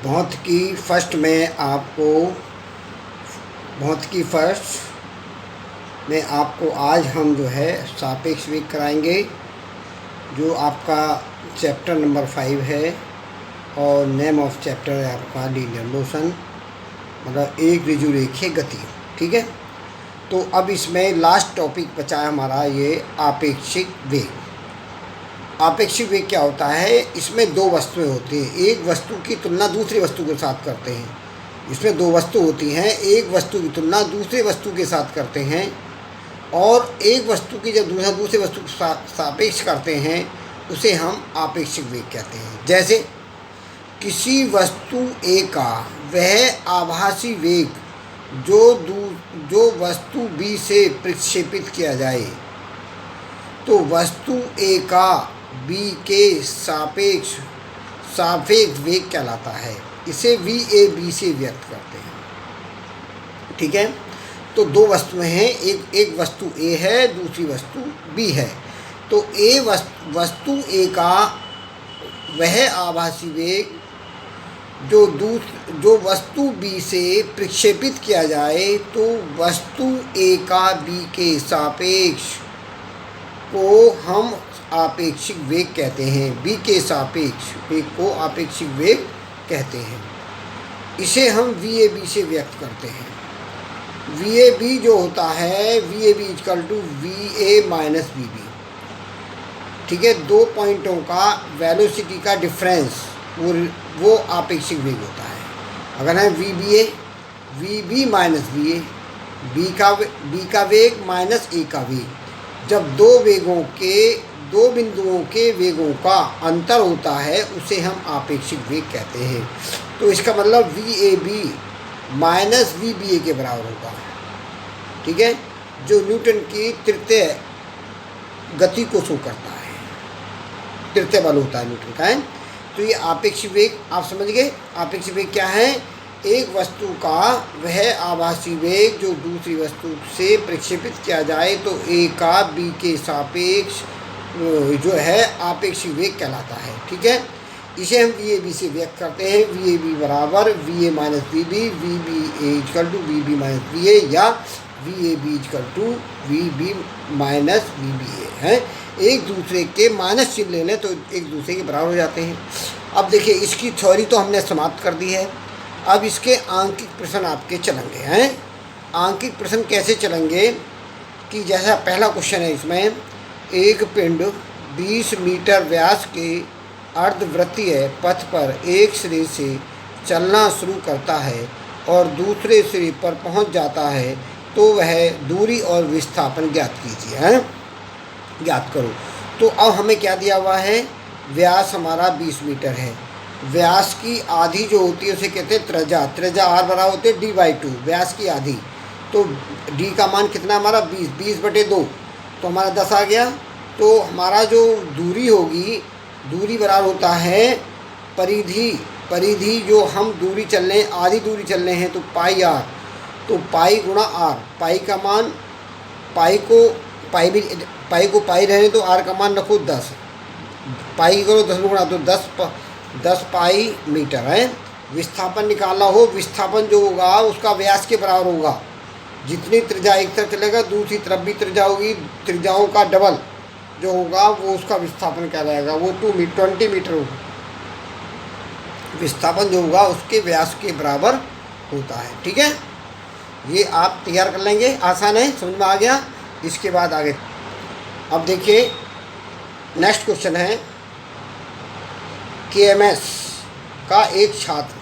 भौतिकी फर्स्ट में आपको आज हम जो है सापेक्ष वेग कराएंगे, जो आपका चैप्टर नंबर 5 है और नेम ऑफ चैप्टर है आपका लीनियर मोशन, मतलब एक ऋजुरेखीय गति। ठीक है, तो अब इसमें लास्ट टॉपिक बचा है हमारा ये आपेक्षिक वेग। आपेक्षिक वेग क्या होता है? इसमें दो वस्तुएं होती हैं, एक वस्तु की तुलना दूसरी वस्तु के साथ करते हैं। इसमें दो वस्तु होती हैं, एक वस्तु की तुलना दूसरे वस्तु के साथ करते हैं और एक वस्तु की जब दूसरे वस्तु के साथ सापेक्ष करते हैं उसे हम आपेक्षिक वेग कहते हैं। जैसे किसी वस्तु ए का वह आभासी वेग जो वस्तु बी से प्रक्षेपित किया जाए, तो वस्तु ए का बी के सापेक्ष वेग कहलाता है। इसे वी ए बी से व्यक्त करते हैं। ठीक है, तो दो वस्तुएं हैं, एक वस्तु ए है, दूसरी वस्तु बी है। तो वस्तु ए का वह आभासी वेग जो वस्तु बी से प्रक्षेपित किया जाए, तो वस्तु ए का बी के सापेक्ष को हम आपेक्षिक वेग कहते हैं। बी के सापेक्ष वेग को आपेक्षिक वेग कहते हैं। इसे हम वी ए बी से व्यक्त करते हैं। वी ए बी जो होता है, V A B equal to V A minus V B. ठीक है, दो पॉइंटों का वेलोसिटी का डिफरेंस वो आपेक्षिक वेग होता है। अगर है V B minus V A, B का वेग माइनस ए का वेग, जब दो बिंदुओं के वेगों का अंतर होता है उसे हम आपेक्षिक वेग कहते हैं। तो इसका मतलब V A B minus V B A के बराबर होगा। ठीक है, जो न्यूटन की तृतीय गति को शो करता है, तृतीय बल होता है न्यूटन का है। तो ये आपेक्षिक वेग आप समझ गए। आपेक्षिक वेग क्या है? एक वस्तु का वह आभासी वेग जो दूसरी वस्तु से प्रक्षेपित किया जाए, तो ए का बी के सापेक्ष जो है आपेक्षिक वेग कहलाता है। ठीक है, इसे हम वी ए बी से व्यक्त करते हैं। वी ए बी बराबर V A minus V B, V B A equal to V B minus V A, या V A B equal to V B minus V B A है। एक दूसरे के माइनस चिन्ह ले लें तो एक दूसरे के बराबर हो जाते हैं। अब देखिए, इसकी थ्योरी तो हमने समाप्त कर दी है। अब इसके आंकिक प्रश्न आपके चलेंगे हैं। आंकिक प्रश्न कैसे चलेंगे कि जैसा पहला क्वेश्चन है, इसमें एक पिंड 20 मीटर व्यास के अर्धवृत्तीय पथ पर एक सिरे से चलना शुरू करता है और दूसरे सिरे पर पहुंच जाता है, तो वह दूरी और विस्थापन ज्ञात कीजिए। हैं, ज्ञात करो। तो अब हमें क्या दिया हुआ है? व्यास हमारा 20 मीटर है। व्यास की आधी जो होती है उसे कहते हैं त्रिज्या आर बराबर होते हैं d/2, व्यास की आधी। तो d का मान कितना हमारा 20/2, तो हमारा 10 आ गया। तो हमारा जो दूरी होगी, दूरी बराबर होता है परिधि जो हम दूरी चल रहे हैं, आधी दूरी चल रहे हैं, तो पाई आर। तो पाई गुणा आर, पाई का मान पाई को पाई रहने तो आर का मान रखो 10, पाई करो 10 गुणा, तो 10 पाई मीटर है। विस्थापन निकालना हो, विस्थापन जो होगा उसका व्यास के बराबर होगा। जितनी त्रिज्या एक तरफ चलेगा दूसरी तरफ भी त्रिज्या होगी, त्रिज्याओं का डबल जो होगा वो उसका विस्थापन कहलाएगा, वो 20 मीटर होगा। विस्थापन जो होगा उसके व्यास के बराबर होता है। ठीक है, ये आप तैयार कर लेंगे, आसान है, समझ में आ गया। इसके बाद आगे अब देखिए, नेक्स्ट क्वेश्चन है KMS का एक छात्र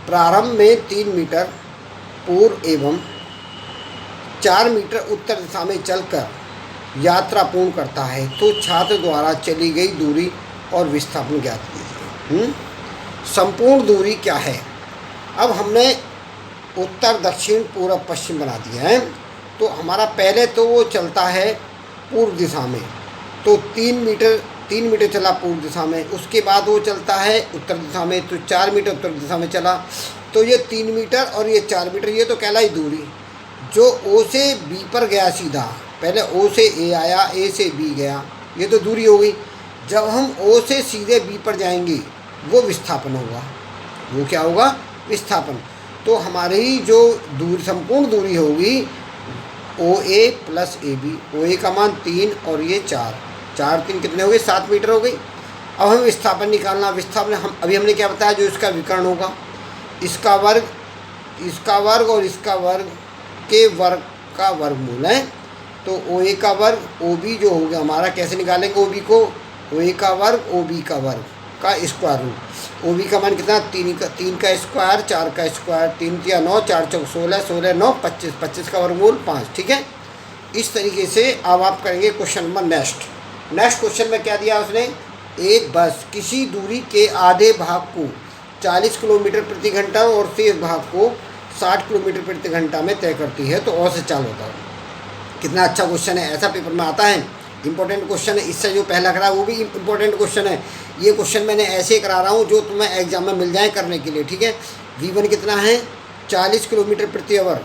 प्रारंभ में 3 मीटर पूर्व एवं 4 मीटर उत्तर दिशा में चलकर यात्रा पूर्ण करता है, तो छात्र द्वारा चली गई दूरी और विस्थापन ज्ञात कीजिए। संपूर्ण दूरी क्या है? अब हमने उत्तर दक्षिण पूर्व पश्चिम बना दिया है। तो हमारा पहले तो वो चलता है पूर्व दिशा में, तो 3 मीटर चला पूर्व दिशा में। उसके बाद वो चलता है उत्तर दिशा में, तो 4 मीटर उत्तर दिशा में चला। तो ये 3 मीटर और ये 4 मीटर, ये तो कहलाई दूरी। जो ओ से बी पर गया सीधा, पहले ओ से ए आया, ए से बी गया, ये तो दूरी हो गई। जब हम ओ से सीधे बी पर जाएंगे वो विस्थापन होगा। वो क्या होगा, विस्थापन। तो हमारी जो दूरी, संपूर्ण दूरी होगी ओ ए प्लस ए बी। ओ ए का मान 3 और ये 4, 4 3 कितने हो गए, 7 मीटर हो गई। अब हमें विस्थापन निकालना। विस्थापन हमने क्या बताया, जो इसका विकर्ण होगा, इसका वर्ग और इसका वर्ग के वर्ग का वर्गमूल है। तो ओ ए का वर्ग ओ बी जो हो गया हमारा, कैसे निकालेंगे ओ बी को, ओ ए का वर्ग ओ बी का वर्ग का स्क्वायर रूट। ओ बी का मान कितना, 3 का स्क्वायर, 4 का स्क्वायर, 3 3 9, 4 4 16, 16 9 25, 25 का वर्गमूल 5। ठीक है, इस तरीके से अब आप करेंगे क्वेश्चन नंबर नेक्स्ट क्वेश्चन में क्या दिया उसने, एक बस किसी दूरी के आधे भाग को 40 किलोमीटर प्रति घंटा और शेष भाग को 60 किलोमीटर प्रति घंटा में तय करती है, तो और से चाल होता है। कितना अच्छा क्वेश्चन है, ऐसा पेपर में आता है, इंपॉर्टेंट क्वेश्चन है। इससे जो पहला करा वो भी इंपॉर्टेंट क्वेश्चन है। ये क्वेश्चन मैंने ऐसे करा रहा हूँ जो तुम्हें एग्जाम में मिल जाए करने के लिए। ठीक है, V1 कितना है, 40 किलोमीटर प्रति आवर,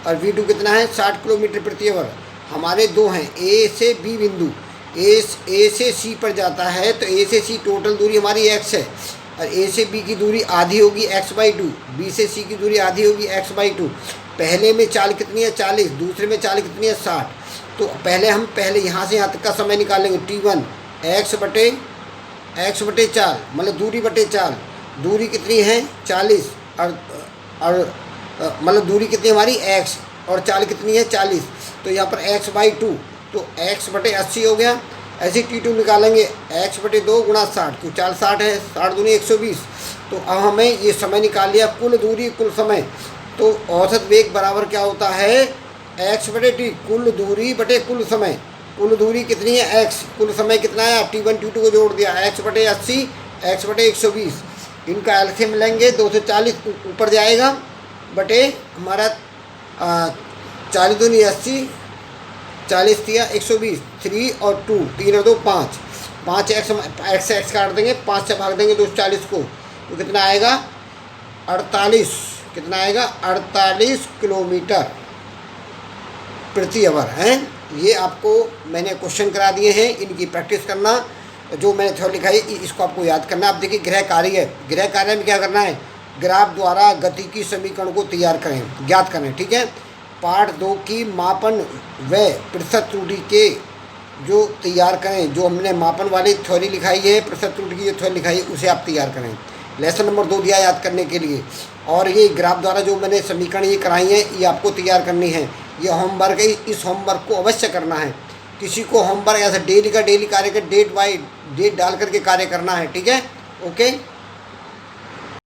और V2 कितना है, 60 किलोमीटर प्रति आवर। हमारे दो हैं, ए से बी बिंदु, ए से सी पर जाता है, तो ए से सी टोटल दूरी हमारी x है, और ए से बी की दूरी आधी होगी x/2, बी से सी की दूरी आधी होगी x/2। पहले में चाल कितनी है, 40, दूसरे में चाल कितनी है, 60। तो पहले यहाँ से यहाँ तक का समय निकालेंगे, T1 x बटे 4, मतलब दूरी बटे 4। दूरी कितनी है, 40, और मतलब दूरी कितनी हमारी x, और चाल कितनी है, 40। तो यहाँ पर x/2, तो x बटे 80 हो गया। ऐसे T2 निकालेंगे, x बटे 2 गुणा 60, क्यों चाल 60 है, 60 दूनी 120। तो अब हमें ये समय निकाल लिया, कुल दूरी कुल समय। तो औसत वेग बराबर क्या होता है, x बटे t, कुल दूरी बटे कुल समय। कुल दूरी कितनी है x, कुल समय कितना है, T1 T2 को जोड़ दिया, x बटे 80, x बटे 120। इनका एलसीएम लेंगे, 240 ऊपर जाएगा, बटे हमारा 40 दूनी 80, 40 दिया 120, 3 और 2, 3 और 2 5, 5 x काट देंगे, 5 से भाग देंगे 240 को, तो कितना आएगा 48, कितना आएगा 48 किलोमीटर प्रति आवर है। ये आपको मैंने क्वेश्चन करा दिए हैं, इनकी प्रैक्टिस करना। जो मैंने थ्योरी लिखाई इसको आपको याद करना। आप देखिए गृह कार्य में क्या करना है, ग्राफ द्वारा गति की समीकरण को तैयार करें, ज्ञात करें। ठीक है, पार्ट 2 की मापन व प्रतिशत त्रुटि के जो तैयार करें, जो हमने मापन वाली थ्योरी लिखाई है, प्रतिशत त्रुटि की जो थ्योरी लिखाई है, उसे आप तैयार करें। लेसन नंबर 2 दिया याद करने के लिए। और ये ग्राफ द्वारा जो मैंने समीकरण ये कराई है, ये आपको तैयार करनी है। ये होमवर्क है, इस होमवर्क को अवश्य करना है। किसी को होमवर्क ऐसा डेली का डेली कार्य का डेट बाय डेट डाल करके कार्य करना है। ठीक है, ओके।